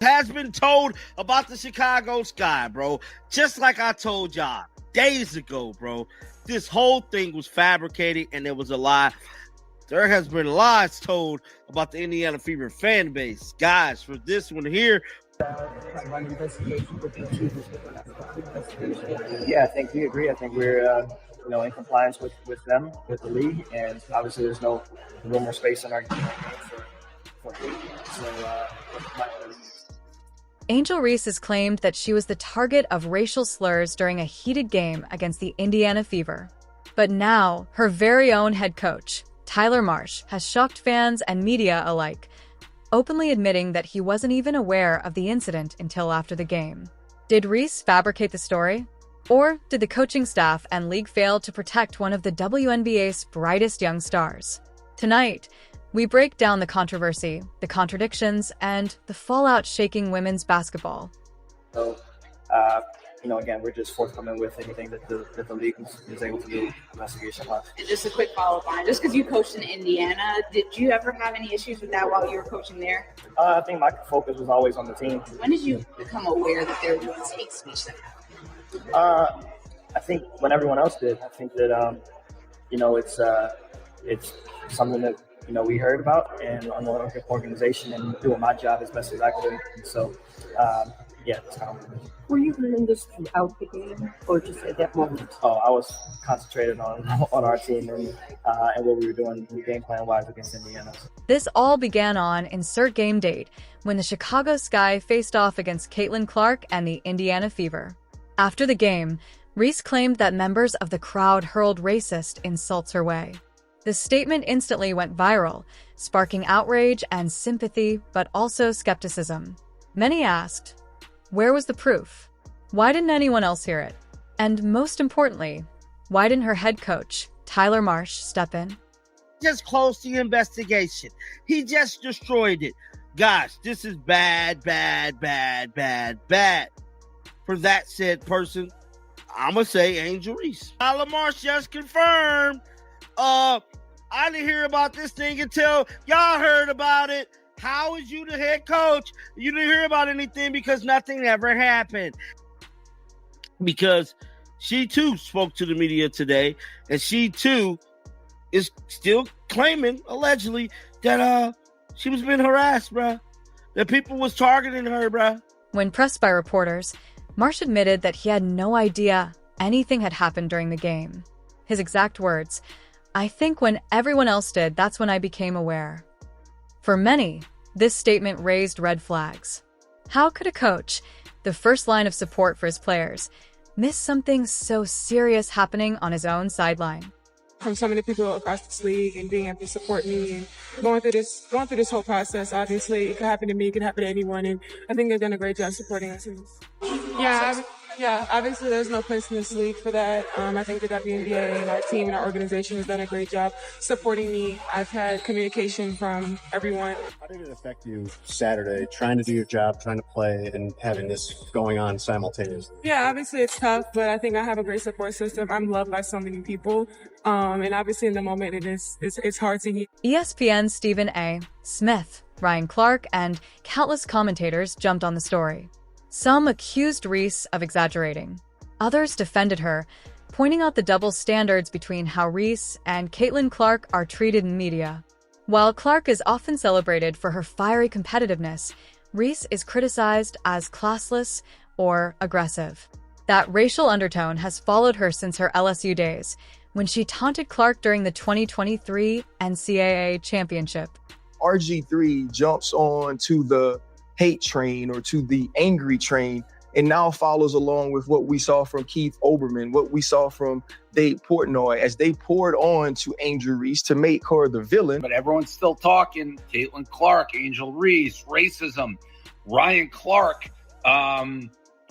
has been told about the Chicago Sky, bro. Just like I told y'all days ago, bro. This whole thing was fabricated and it was a lie. There has been lies told about the Indiana Fever fan base. Guys, for this one here. Yeah, I think we agree. I think we're in compliance with them, with the league, and obviously there's no room or space in our game for Angel Reese has claimed that she was the target of racial slurs during a heated game against the Indiana Fever. But now, her very own head coach, Tyler Marsh, has shocked fans and media alike, openly admitting that he wasn't even aware of the incident until after the game. Did Reese fabricate the story? Or did the coaching staff and league fail to protect one of the WNBA's brightest young stars? Tonight, we break down the controversy, the contradictions, and the fallout shaking women's basketball. So, again, we're just forthcoming with anything that the league is able to do investigation-wise. And just a quick follow-up on it. Just because you coached in Indiana, did you ever have any issues with that while you were coaching there? I think my focus was always on the team. When did you become aware that there was hate speech that happened? I think when everyone else did. I think that it's something that we heard about, and I'm an organization and doing my job as best as I could. And so, it's kind of. Were you learning this throughout the game, or just at that moment? Oh, I was concentrated on our team and what we were doing game plan wise against Indiana. This all began on insert game date when the Chicago Sky faced off against Caitlin Clark and the Indiana Fever. After the game, Reese claimed that members of the crowd hurled racist insults her way. The statement instantly went viral, sparking outrage and sympathy, but also skepticism. Many asked, where was the proof? Why didn't anyone else hear it? And most importantly, why didn't her head coach, Tyler Marsh, step in? Just closed the investigation. He just destroyed it. Guys, this is bad, bad, bad, bad, bad. For that said person, I'm going to say Angel Reese. Tyler Marsh just confirmed. I didn't hear about this thing until y'all heard about it. How is you the head coach? You didn't hear about anything because nothing ever happened. Because she too spoke to the media today, and she too is still claiming, allegedly, that she was being harassed, bruh. That people was targeting her, bruh. When pressed by reporters, Marsh admitted that he had no idea anything had happened during the game. His exact words, "I think when everyone else did, that's when I became aware." For many, this statement raised red flags. How could a coach, the first line of support for his players, miss something so serious happening on his own sideline? From so many people across this league and being able to support me and going through this whole process, obviously it could happen to me, it could happen to anyone, and I think they've done a great job supporting us. Yeah, obviously there's no place in this league for that. I think the WNBA and our team and our organization has done a great job supporting me. I've had communication from everyone. How did it affect you Saturday, trying to do your job, trying to play, and having this going on simultaneously? Yeah, obviously it's tough, but I think I have a great support system. I'm loved by so many people. And obviously in the moment it's hard to hear. ESPN's Stephen A. Smith, Ryan Clark, and countless commentators jumped on the story. Some accused Reese of exaggerating. Others defended her, pointing out the double standards between how Reese and Caitlin Clark are treated in media. While Clark is often celebrated for her fiery competitiveness, Reese is criticized as classless or aggressive. That racial undertone has followed her since her LSU days, when she taunted Clark during the 2023 NCAA championship. RG3 jumps on to the hate train or to the angry train and now follows along with what we saw from Keith Olbermann, what we saw from Dave Portnoy as they poured on to Angel Reese to make her the villain. But everyone's still talking Caitlin Clark, Angel Reese, racism. Ryan Clark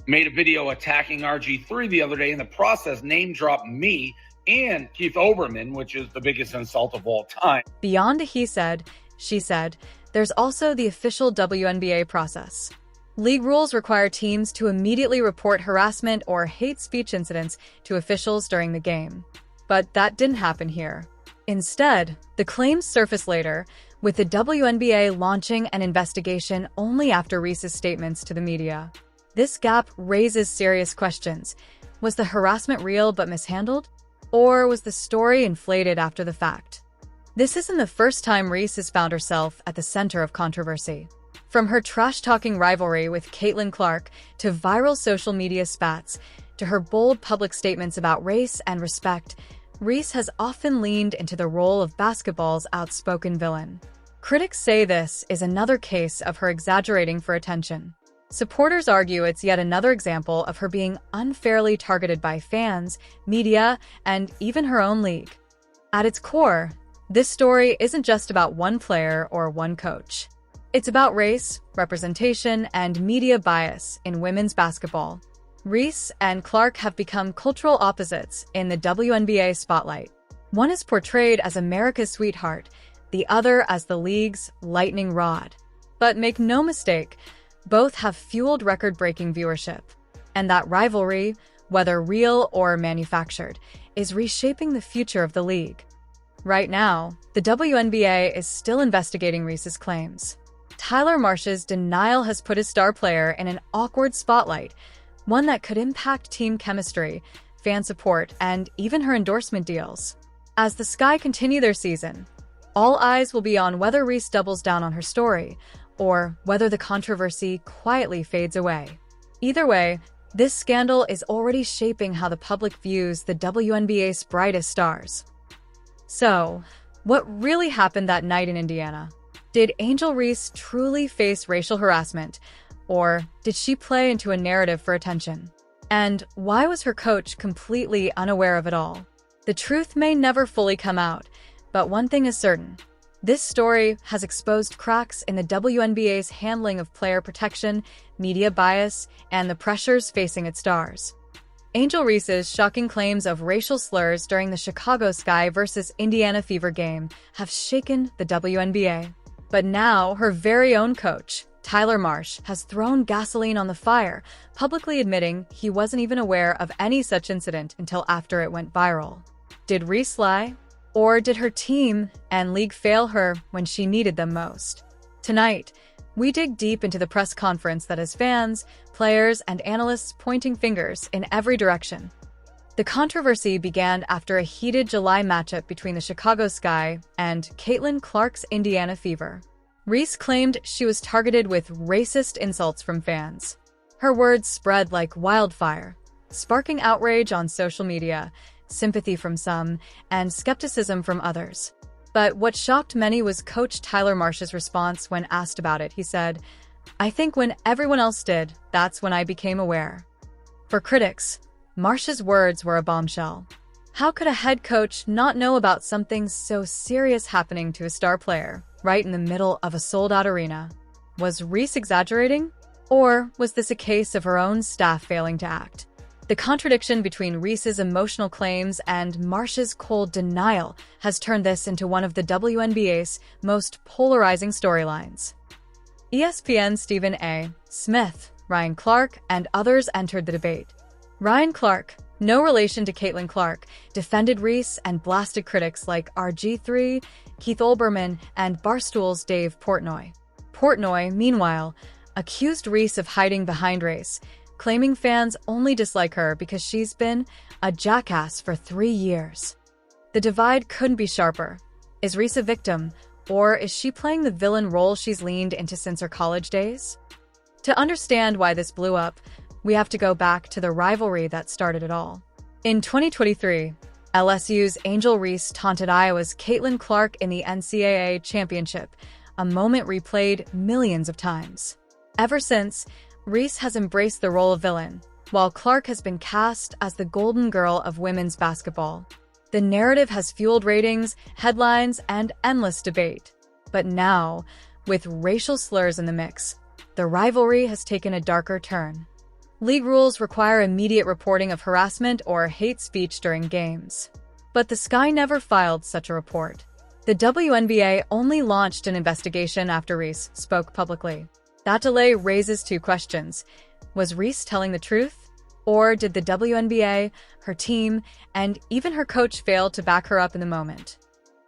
made a video attacking RG3 the other day, in the process name dropped me and Keith Olbermann, which is the biggest insult of all time. Beyond a he said, she said, there's also the official WNBA process. League rules require teams to immediately report harassment or hate speech incidents to officials during the game. But that didn't happen here. Instead, the claims surfaced later with the WNBA launching an investigation only after Reese's statements to the media. This gap raises serious questions. Was the harassment real but mishandled? Or was the story inflated after the fact? This isn't the first time Reese has found herself at the center of controversy. From her trash-talking rivalry with Caitlin Clark to viral social media spats to her bold public statements about race and respect, Reese has often leaned into the role of basketball's outspoken villain. Critics say this is another case of her exaggerating for attention. Supporters argue it's yet another example of her being unfairly targeted by fans, media, and even her own league. At its core, this story isn't just about one player or one coach. It's about race, representation, and media bias in women's basketball. Reese and Clark have become cultural opposites in the WNBA spotlight. One is portrayed as America's sweetheart, the other as the league's lightning rod. But make no mistake, both have fueled record-breaking viewership. And that rivalry, whether real or manufactured, is reshaping the future of the league. Right now, the WNBA is still investigating Reese's claims. Tyler Marsh's denial has put his star player in an awkward spotlight, one that could impact team chemistry, fan support, and even her endorsement deals. As the Sky continue their season, all eyes will be on whether Reese doubles down on her story, or whether the controversy quietly fades away. Either way, this scandal is already shaping how the public views the WNBA's brightest stars. So, what really happened that night in Indiana? Did Angel Reese truly face racial harassment, or did she play into a narrative for attention? And why was her coach completely unaware of it all? The truth may never fully come out, but one thing is certain. This story has exposed cracks in the WNBA's handling of player protection, media bias, and the pressures facing its stars. Angel Reese's shocking claims of racial slurs during the Chicago Sky versus Indiana Fever game have shaken the WNBA. But now her very own coach, Tyler Marsh, has thrown gasoline on the fire, publicly admitting he wasn't even aware of any such incident until after it went viral. Did Reese lie? Or did her team and league fail her when she needed them most? Tonight, we dig deep into the press conference that has fans, players, and analysts pointing fingers in every direction. The controversy began after a heated July matchup between the Chicago Sky and Caitlin Clark's Indiana Fever. Reese claimed she was targeted with racist insults from fans. Her words spread like wildfire, sparking outrage on social media, sympathy from some, and skepticism from others. But what shocked many was Coach Tyler Marsh's response when asked about it. He said, "I think when everyone else did, that's when I became aware." For critics, Marsh's words were a bombshell. How could a head coach not know about something so serious happening to a star player, right in the middle of a sold-out arena? Was Reese exaggerating? Or was this a case of her own staff failing to act? The contradiction between Reese's emotional claims and Marsh's cold denial has turned this into one of the WNBA's most polarizing storylines. ESPN's Stephen A. Smith, Ryan Clark, and others entered the debate. Ryan Clark, no relation to Caitlin Clark, defended Reese and blasted critics like RG3, Keith Olbermann, and Barstool's Dave Portnoy. Portnoy, meanwhile, accused Reese of hiding behind race, claiming fans only dislike her because she's been a jackass for 3 years. The divide couldn't be sharper. Is Reese a victim, or is she playing the villain role she's leaned into since her college days? To understand why this blew up, we have to go back to the rivalry that started it all. In 2023, LSU's Angel Reese taunted Iowa's Caitlin Clark in the NCAA championship, a moment replayed millions of times. Ever since, Reese has embraced the role of villain, while Clark has been cast as the golden girl of women's basketball. The narrative has fueled ratings, headlines, and endless debate. But now, with racial slurs in the mix, the rivalry has taken a darker turn. League rules require immediate reporting of harassment or hate speech during games. But the Sky never filed such a report. The WNBA only launched an investigation after Reese spoke publicly. That delay raises two questions. Was Reese telling the truth? Or did the WNBA, her team, and even her coach fail to back her up in the moment?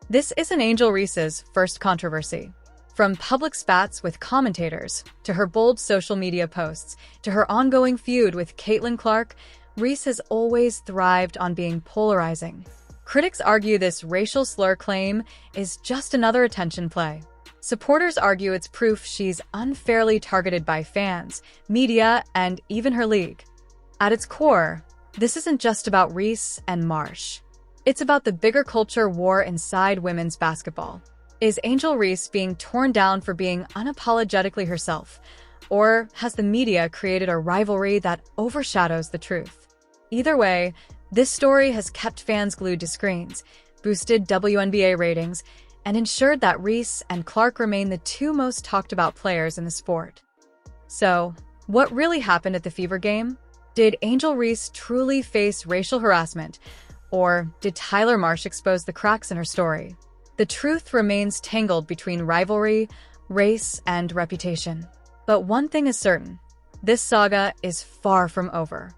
This isn't Angel Reese's first controversy. From public spats with commentators, to her bold social media posts, to her ongoing feud with Caitlin Clark, Reese has always thrived on being polarizing. Critics argue this racial slur claim is just another attention play. Supporters argue it's proof she's unfairly targeted by fans, media, and even her league. At its core, this isn't just about Reese and Marsh. It's about the bigger culture war inside women's basketball. Is Angel Reese being torn down for being unapologetically herself? Or has the media created a rivalry that overshadows the truth? Either way, this story has kept fans glued to screens, boosted WNBA ratings, and ensured that Reese and Clark remain the two most talked about players in the sport. So, what really happened at the Fever game? Did Angel Reese truly face racial harassment? Or did Tyler Marsh expose the cracks in her story? The truth remains tangled between rivalry, race, and reputation. But one thing is certain: this saga is far from over.